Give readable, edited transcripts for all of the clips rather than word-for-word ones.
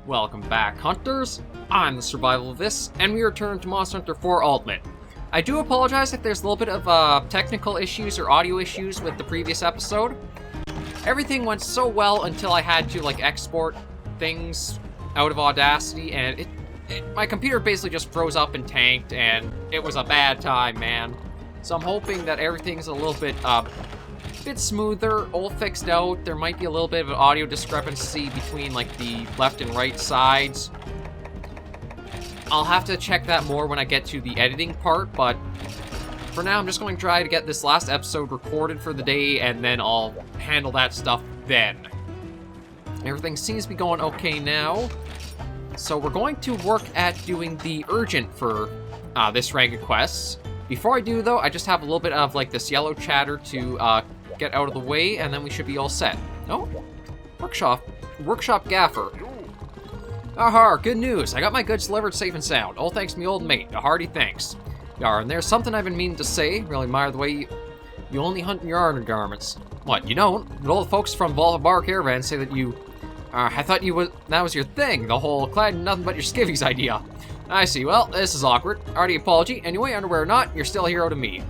Welcome back, Hunters. I'm the SurvivalVis, and we return to Monster Hunter 4 Ultimate. I do apologize if there's a little bit of technical issues or audio issues with the previous episode. Everything went so well until I had to export things out of Audacity, and my computer basically just froze up and tanked, and it was a bad time, man. So I'm hoping that everything's a little bit smoother, all fixed out. There might be a little bit of an audio discrepancy between the left and right sides. I'll have to check that more when I get to the editing part, but for now I'm just going to try to get this last episode recorded for the day, and then I'll handle that stuff then. Everything seems to be going okay now, so we're going to work at doing the urgent for this rank of quests. Before I do, though, I just have a little bit of this yellow chatter to get out of the way, and then we should be all set. Oh, workshop gaffer. Aha, good news. I got my goods delivered safe and sound. All thanks to me old mate. A hearty thanks. Yar, and there's something I've been meaning to say. Really admire the way you only hunt in your undergarments. What, you don't? But all the folks from Bar Caravan say that you... I thought that was your thing, the whole clad in nothing but your skivvies idea. I see, well, this is awkward. Already apology. Anyway, underwear or not, you're still a hero to me.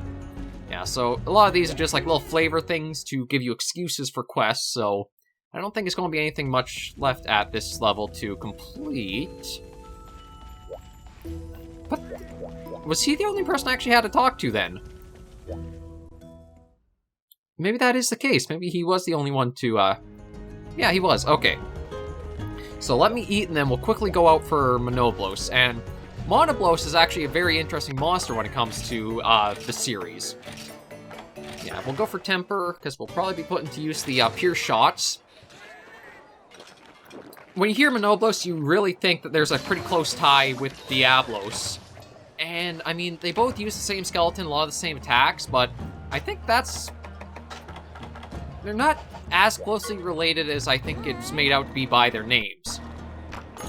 Yeah, so a lot of these are just little flavor things to give you excuses for quests, so I don't think it's going to be anything much left at this level to complete. But was he the only person I actually had to talk to then? Maybe that is the case. Maybe he was the only one to, yeah, he was. Okay. So let me eat, and then we'll quickly go out for Monoblos. And Monoblos is actually a very interesting monster when it comes to the series. Yeah, we'll go for Temper, because we'll probably be putting to use the Pure Shots. When you hear Monoblos, you really think that there's a pretty close tie with Diablos. And, I mean, they both use the same skeleton, a lot of the same attacks, but I think they're not as closely related as I think it's made out to be by their names.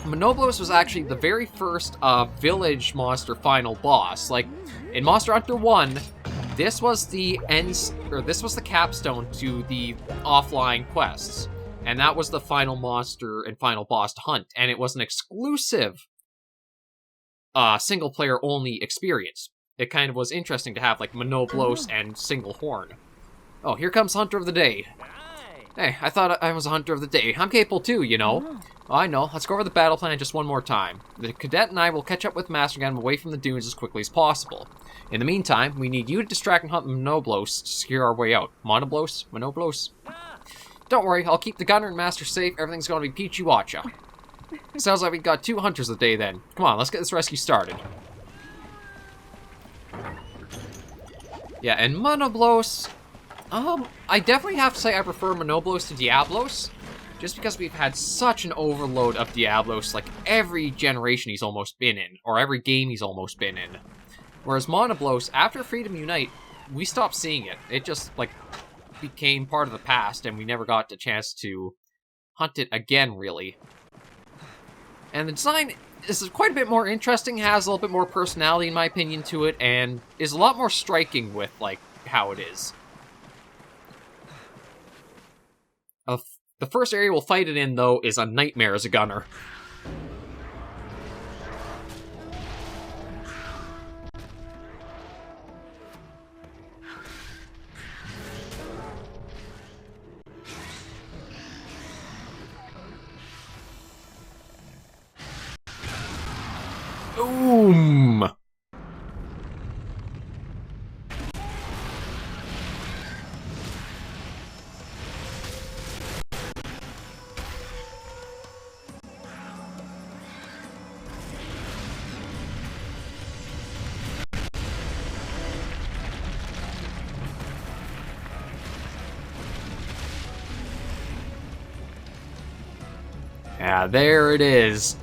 Monoblos was actually the very first village monster final boss. In Monster Hunter 1, this was the capstone to the offline quests. And that was the final monster and final boss to hunt. And it was an exclusive single-player only experience. It kind of was interesting to have Monoblos and Single Horn. Oh, here comes Hunter of the Day. Hey, I thought I was a Hunter of the Day. I'm capable too, you know. Oh, I know. Let's go over the battle plan just one more time. The cadet and I will catch up with Master Gun away from the dunes as quickly as possible. In the meantime, we need you to distract and hunt Monoblos to secure our way out. Monoblos? Don't worry, I'll keep the gunner and master safe. Everything's going to be peachy watcha. Sounds like we've got 2 hunters of the day then. Come on, let's get this rescue started. Yeah, and Monoblos... I definitely have to say I prefer Monoblos to Diablos, just because we've had such an overload of Diablos, every generation he's almost been in, or every game he's almost been in. Whereas Monoblos, after Freedom Unite, we stopped seeing it. It just, became part of the past, and we never got the chance to hunt it again, really. And the design is quite a bit more interesting, has a little bit more personality, in my opinion, to it, and is a lot more striking with, how it is. The first area we'll fight it in, though, is a nightmare as a gunner. Boom! Yeah, there it is.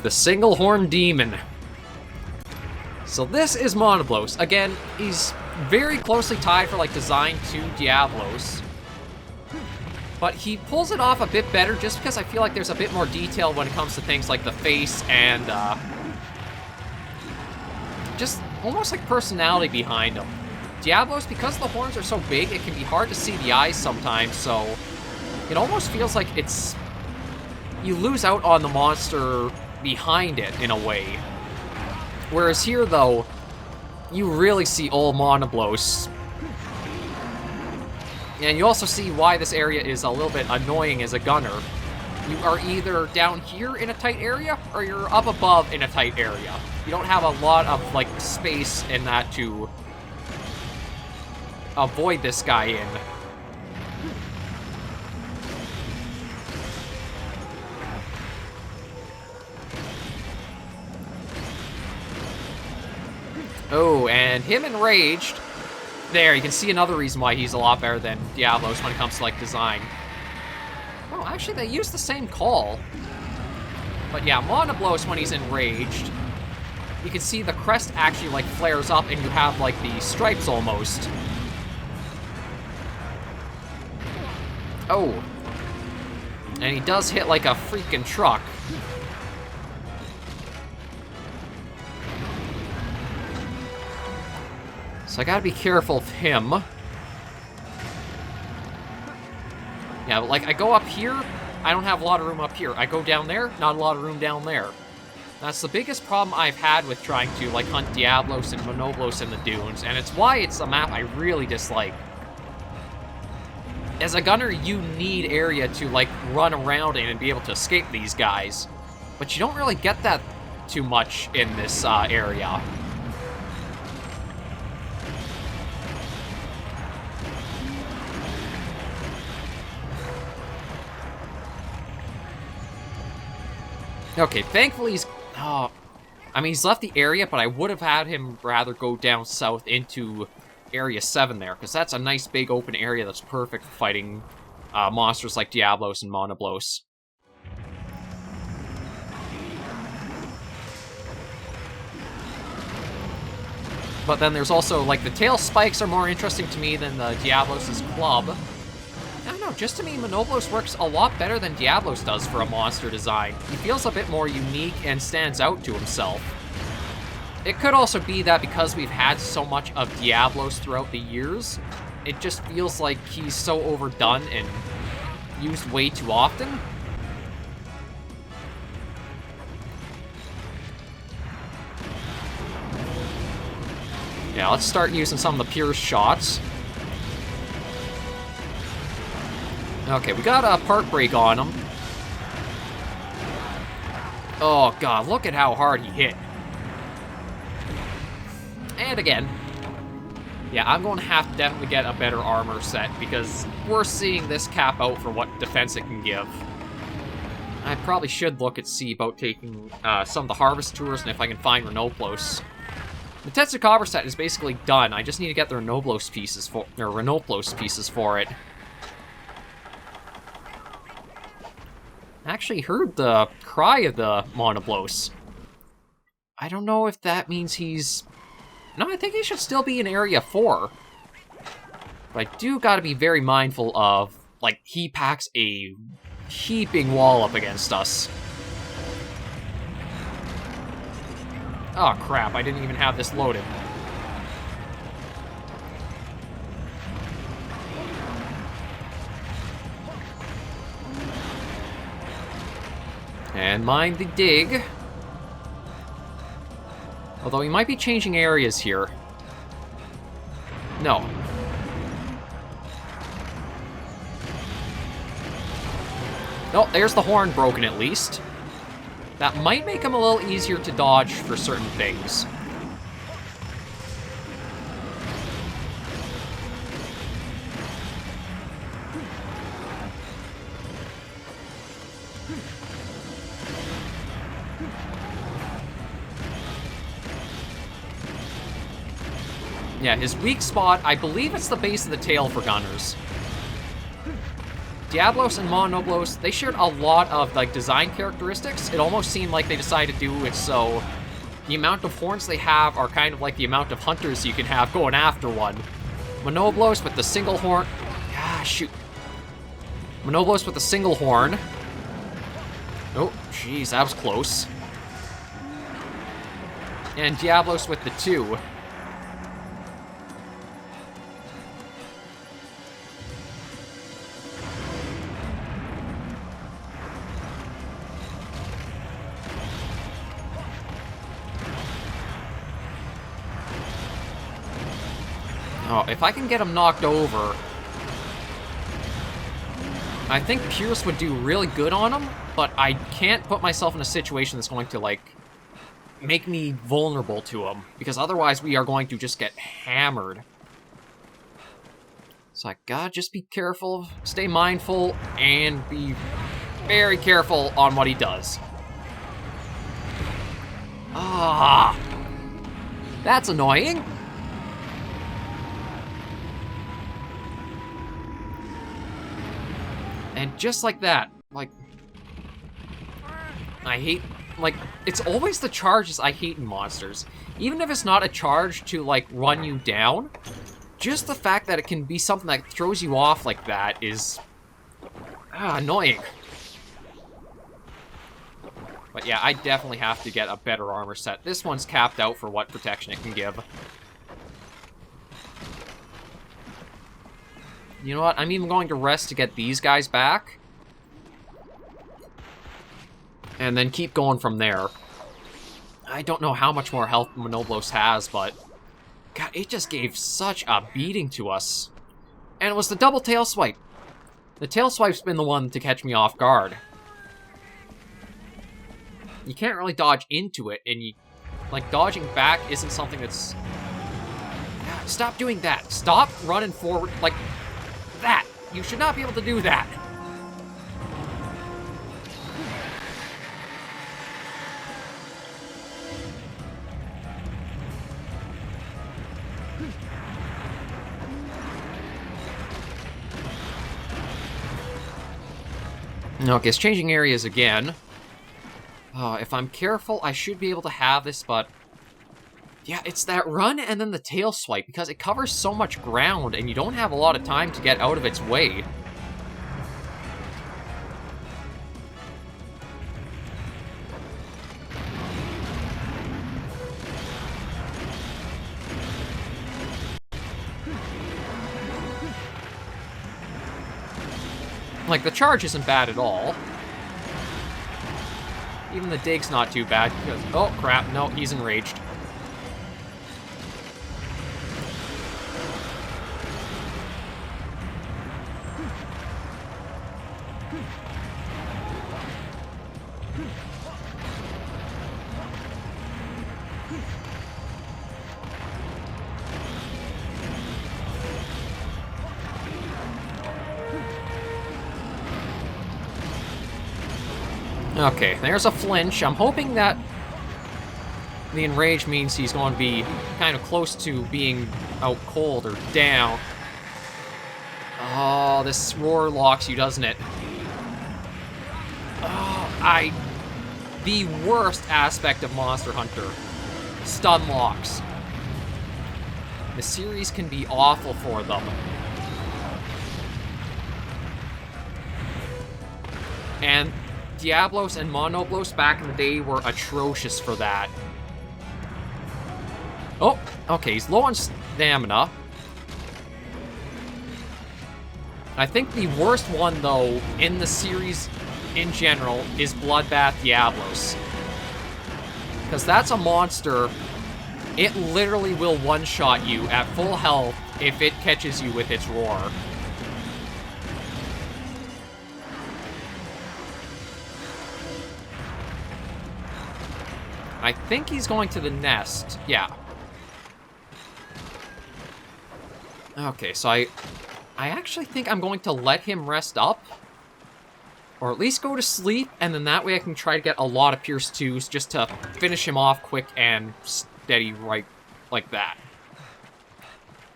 The Single Horn Demon. So this is Monoblos. Again, he's very closely tied for design to Diablos. But he pulls it off a bit better just because I feel like there's a bit more detail when it comes to things like the face and just almost personality behind him. Diablos, because the horns are so big, it can be hard to see the eyes sometimes, so it almost feels like it's... you lose out on the monster behind it, in a way. Whereas here, though, you really see old Monoblos. And you also see why this area is a little bit annoying as a gunner. You are either down here in a tight area, or you're up above in a tight area. You don't have a lot of, like, space in that to avoid this guy in. Oh, and him enraged. There, you can see another reason why he's a lot better than Diablos when it comes to, like, design. Oh, actually, they use the same call. But yeah, Monoblos, when he's enraged, you can see the crest actually, like, flares up and you have, like, the stripes almost. Oh. And he does hit like a freaking truck. So I gotta be careful of him. Yeah, like, I go up here, I don't have a lot of room up here. I go down there, not a lot of room down there. That's the biggest problem I've had with trying to, like, hunt Diablos and Monoblos in the dunes, and it's why it's a map I really dislike. As a gunner, you need area to, like, run around in and be able to escape these guys. But you don't really get that too much in this area. Okay, thankfully he's... oh, I mean, he's left the area, but I would have had him rather go down south into Area 7 there, because that's a nice big open area that's perfect for fighting monsters like Diablos and Monoblos. But then there's also, like, the tail spikes are more interesting to me than the Diablos' club. I don't know, just to me, Monoblos works a lot better than Diablos does for a monster design. He feels a bit more unique and stands out to himself. It could also be that because we've had so much of Diablos throughout the years, it just feels like he's so overdone and used way too often. Yeah, let's start using some of the pure shots. Okay, we got a part break on him. Oh god, look at how hard he hit. And again. Yeah, I'm going to have to definitely get a better armor set, because we're seeing this cap out for what defense it can give. I probably should look at see about taking some of the harvest tours, and if I can find Renoplos. The Tetsukaber set is basically done. I just need to get the Renoplos pieces for it. I actually heard the cry of the Monoblos. I don't know if that means he's... no, I think he should still be in Area 4. But I do gotta be very mindful of, like, he packs a heaping wall up against us. Oh crap, I didn't even have this loaded. And mind the dig. Although he might be changing areas here. No. Oh, there's the horn broken at least. That might make him a little easier to dodge for certain things. Yeah, his weak spot, I believe it's the base of the tail for gunners. Diablos and Monoblos, they shared a lot of, like, design characteristics. It almost seemed like they decided to do it so the amount of horns they have are kind of like the amount of hunters you can have going after one. Monoblos with the single horn... ah, shoot. Monoblos with the single horn. Oh, jeez, that was close. And Diablos with the two. Oh, if I can get him knocked over, I think Pierce would do really good on him, but I can't put myself in a situation that's going to, like, make me vulnerable to him, because otherwise we are going to just get hammered. So I gotta just be careful, stay mindful, and be very careful on what he does. Ah, that's annoying. And just like that, like, I hate, like, it's always the charges I hate in monsters. Even if it's not a charge to, like, run you down, just the fact that it can be something that throws you off like that is annoying. But yeah, I definitely have to get a better armor set. This one's capped out for what protection it can give. You know what? I'm even going to rest to get these guys back. And then keep going from there. I don't know how much more health Monoblos has, but God, it just gave such a beating to us. And it was the double tail swipe. The tail swipe's been the one to catch me off guard. You can't really dodge into it, and like, dodging back isn't something that's... Stop doing that. Stop running forward like that. You should not be able to do that. Okay, it's changing areas again. If I'm careful, I should be able to have this, but... Yeah, it's that run and then the tail swipe, because it covers so much ground, and you don't have a lot of time to get out of its way. Like, the charge isn't bad at all. Even the dig's not too bad, because... Oh, crap, no, he's enraged. Okay, there's a flinch. I'm hoping that the enrage means he's going to be kind of close to being out cold or down. Oh, this roar locks you, doesn't it? Oh, the worst aspect of Monster Hunter. Stun locks. The series can be awful for them. And Diablos and Monoblos back in the day were atrocious for that. Oh, okay, he's low on stamina. I think the worst one, though, in the series in general, is Bloodbath Diablos. Because that's a monster, it literally will one-shot you at full health if it catches you with its roar. I think he's going to the nest. Yeah. Okay, so I actually think I'm going to let him rest up. Or at least go to sleep, and then that way I can try to get a lot of Pierce 2s just to finish him off quick and steady right like that.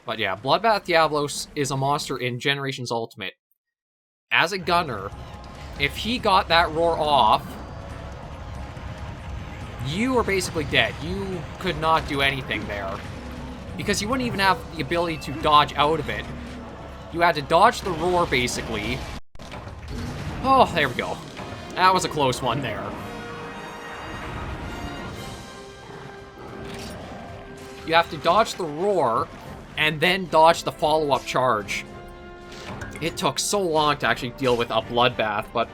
But yeah, Bloodbath Diablos is a monster in Generations Ultimate. As a gunner, if he got that roar off, you were basically dead. You could not do anything there. Because you wouldn't even have the ability to dodge out of it. You had to dodge the roar, basically. Oh, there we go. That was a close one there. You have to dodge the roar, and then dodge the follow-up charge. It took so long to actually deal with a bloodbath, but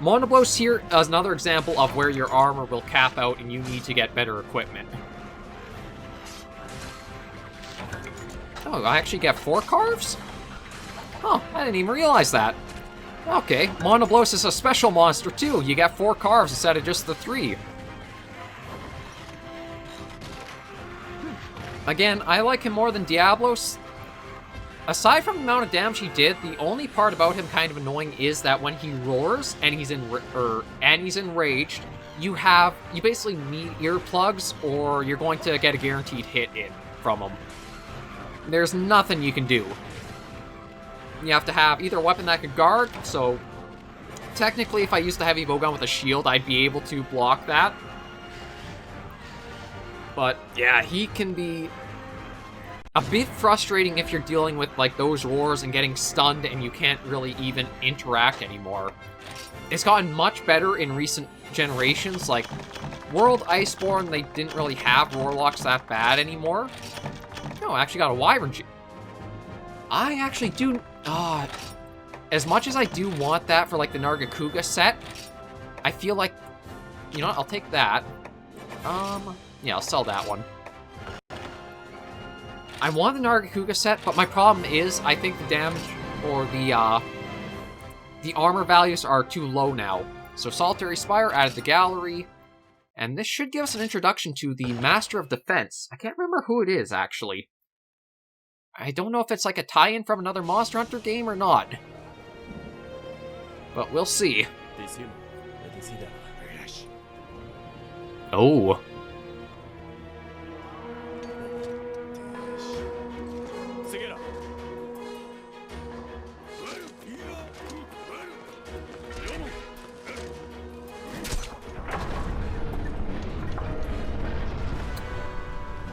Monoblos here is another example of where your armor will cap out and you need to get better equipment. Oh, I actually get 4 carves? Oh, I didn't even realize that. Okay, Monoblos is a special monster too. You get 4 carves instead of just the 3. Again, I like him more than Diablos. Aside from the amount of damage he did, the only part about him kind of annoying is that when he roars and he's enraged, you basically need earplugs or you're going to get a guaranteed hit in from him. There's nothing you can do. You have to have either a weapon that can guard, so technically if I used the heavy bowgun with a shield, I'd be able to block that. But yeah, he can be a bit frustrating if you're dealing with like those roars and getting stunned and you can't really even interact anymore. It's gotten much better in recent generations, like World Iceborne, they didn't really have roar locks that bad anymore. No, I actually got a wyvern. I actually do, as much as I do want that for like the Nargacuga set, I feel like, you know what, I'll take that. Yeah, I'll sell that one. I want the Nargacuga set, but my problem is I think the damage or the armor values are too low now. So Solitary Spire added the gallery, and this should give us an introduction to the Master of Defense. I can't remember who it is, actually. I don't know if it's like a tie-in from another Monster Hunter game or not. But we'll see. Oh.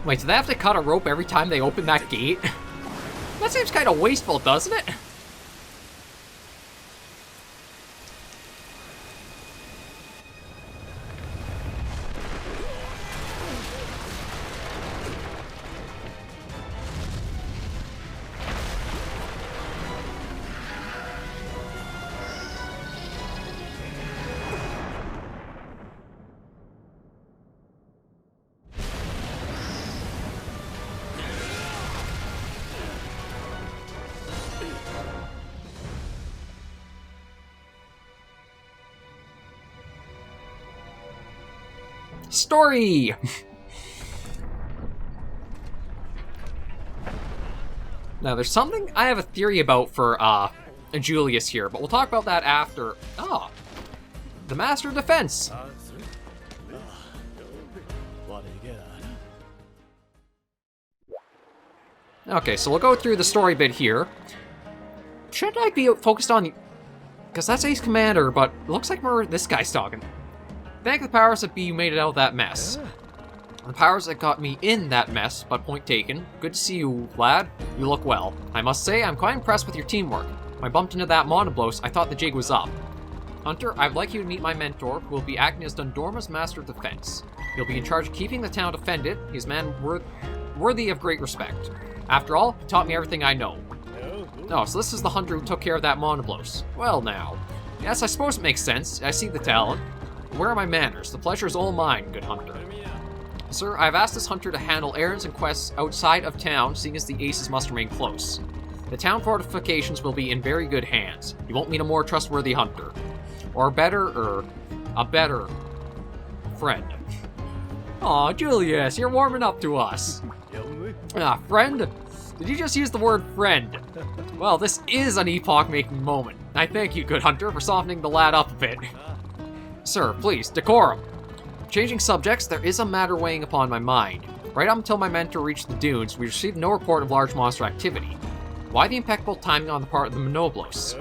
Wait, do they have to cut a rope every time they open that gate? That seems kind of wasteful, doesn't it? Story! Now, there's something I have a theory about for Julius here, but we'll talk about that after. The Master of Defense. Okay, so we'll go through the story bit here. Should I be focused on... Because that's Ace Commander, but it looks like this guy's talking. Thank the powers that be you made it out of that mess. The powers that got me in that mess, but point taken. Good to see you, lad. You look well. I must say, I'm quite impressed with your teamwork. When I bumped into that Monoblos, I thought the jig was up. Hunter, I'd like you to meet my mentor, who will be acting as Dundorma's Master of Defense. He'll be in charge of keeping the town defended. He's a man worthy of great respect. After all, he taught me everything I know. Oh, so this is the hunter who took care of that Monoblos. Well now. Yes, I suppose it makes sense. I see the talent. Where are my manners? The pleasure is all mine, good hunter. Sir, I've asked this hunter to handle errands and quests outside of town, seeing as the aces must remain close. The town fortifications will be in very good hands. You won't meet a more trustworthy hunter. Or a better friend. Aw, Julius, you're warming up to us. Friend? Did you just use the word friend? Well, this is an epoch-making moment. I thank you, good hunter, for softening the lad up a bit. Sir, please, decorum. Changing subjects, there is a matter weighing upon my mind. Right up until my mentor reached the dunes, we received no report of large monster activity. Why the impeccable timing on the part of the Monoblos?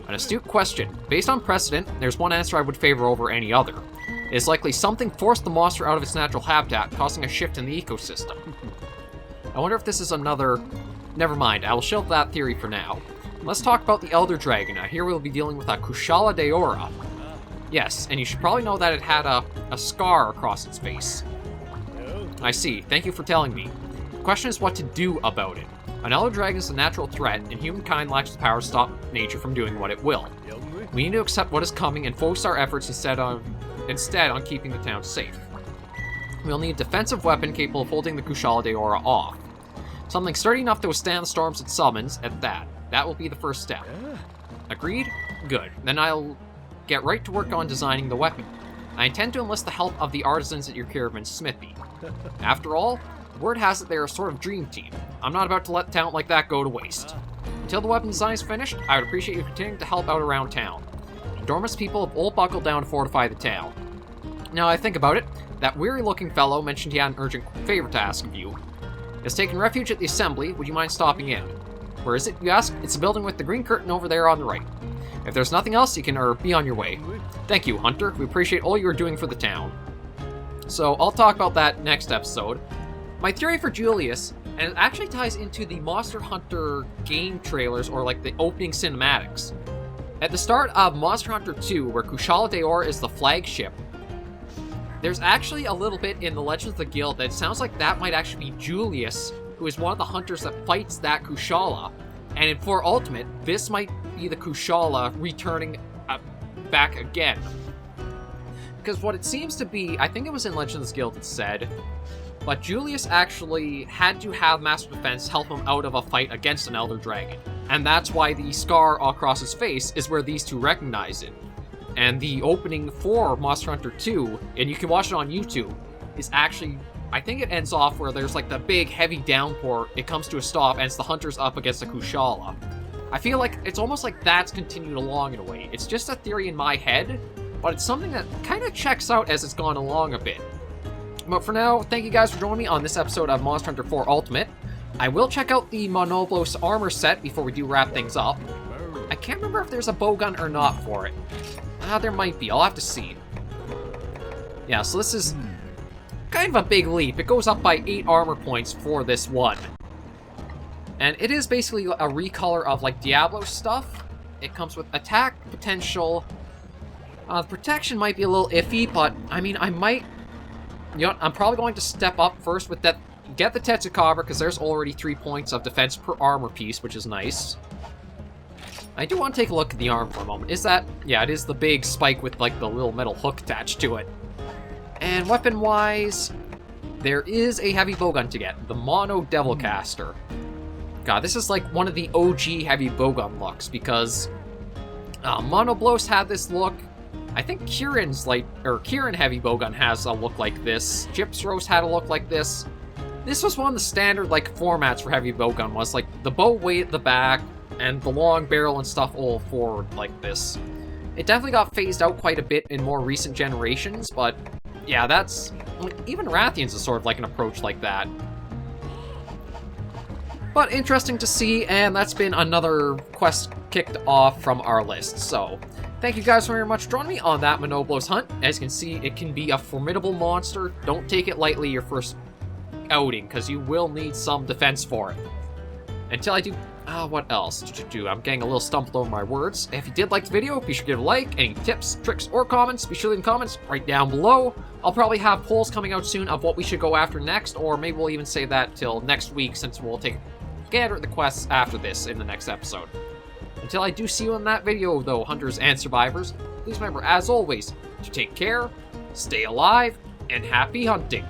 An astute question. Based on precedent, there's one answer I would favor over any other. It is likely something forced the monster out of its natural habitat, causing a shift in the ecosystem. I wonder if this is another... Never mind, I will shelve that theory for now. Let's talk about the Elder Dragon. I hear we'll be dealing with a Kushala Deora. Yes, and you should probably know that it had a scar across its face. I see, thank you for telling me. The question is what to do about it. An Elder Dragon is a natural threat, and humankind lacks the power to stop nature from doing what it will. We need to accept what is coming and focus our efforts instead on keeping the town safe. We'll need a defensive weapon capable of holding the Kushala Deora off. Something sturdy enough to withstand the storms it summons at that. That will be the first step. Agreed? Good. Then I'll get right to work on designing the weapon. I intend to enlist the help of the artisans at your caravan smithy. After all, word has it they're a sort of dream team. I'm not about to let talent like that go to waste. Until the weapon design is finished, I would appreciate you continuing to help out around town. Dormus people have all buckled down to fortify the town. Now I think about it, that weary-looking fellow mentioned he had an urgent favor to ask of you. He's taken refuge at the assembly. Would you mind stopping in? Where is it, you ask? It's the building with the green curtain over there on the right. If there's nothing else, you can be on your way. Thank you, Hunter. We appreciate all you are doing for the town. So, I'll talk about that next episode. My theory for Julius, and it actually ties into the Monster Hunter game trailers, or like the opening cinematics. At the start of Monster Hunter 2, where Kushala Daora is the flagship, there's actually a little bit in the Legends of the Guild that sounds like that might actually be Julius, who is one of the hunters that fights that Kushala. And in 4 Ultimate, this might be the Kushala returning back again. Because what it seems to be, I think it was in Legends Guild it said, but Julius actually had to have Master Defense help him out of a fight against an Elder Dragon. And that's why the scar across his face is where these two recognize it. And the opening for Monster Hunter 2, and you can watch it on YouTube, is actually, I think it ends off where there's like the big heavy downpour, it comes to a stop, and it's the hunters up against the Kushala. I feel like it's almost like that's continued along in a way. It's just a theory in my head, but it's something that kind of checks out as it's gone along a bit. But for now, thank you guys for joining me on this episode of Monster Hunter 4 Ultimate. I will check out the Monoblos armor set before we do wrap things up. I can't remember if there's a bowgun or not for it. There might be. I'll have to see. Yeah, so this is kind of a big leap. It goes up by 8 armor points for this one. And it is basically a recolor of, like, Diablos stuff. It comes with attack, potential. Protection might be a little iffy, but, I mean, I might... You know, I'm probably going to step up first with that. Get the Tetsukabra, because there's already 3 points of defense per armor piece, which is nice. I do want to take a look at the arm for a moment. Is that... Yeah, it is the big spike with, like, the little metal hook attached to it. And weapon-wise, there is a heavy bowgun to get. The Mono Devilcaster. God, this is like one of the OG heavy bowgun looks, because Monoblos had this look. I think Kieran heavy bowgun has a look like this. Gypsros had a look like this. This was one of the standard, like, formats for heavy bowgun, was like the bow way at the back and the long barrel and stuff all forward like this. It definitely got phased out quite a bit in more recent generations, but yeah, that's... Like, even Rathian's is sort of like an approach like that. But interesting to see, and that's been another quest kicked off from our list. So, thank you guys very much for joining me on that Monoblos hunt. As you can see, it can be a formidable monster. Don't take it lightly your first outing, because you will need some defense for it. Until I do... what else? I'm getting a little stumbled over my words. If you did like the video, be sure to give it a like. Any tips, tricks, or comments, be sure to leave comments right down below. I'll probably have polls coming out soon of what we should go after next, or maybe we'll even save that till next week, since we'll take a gander at the quests after this in the next episode. Until I do see you in that video, though, hunters and survivors, please remember, as always, to take care, stay alive, and happy hunting.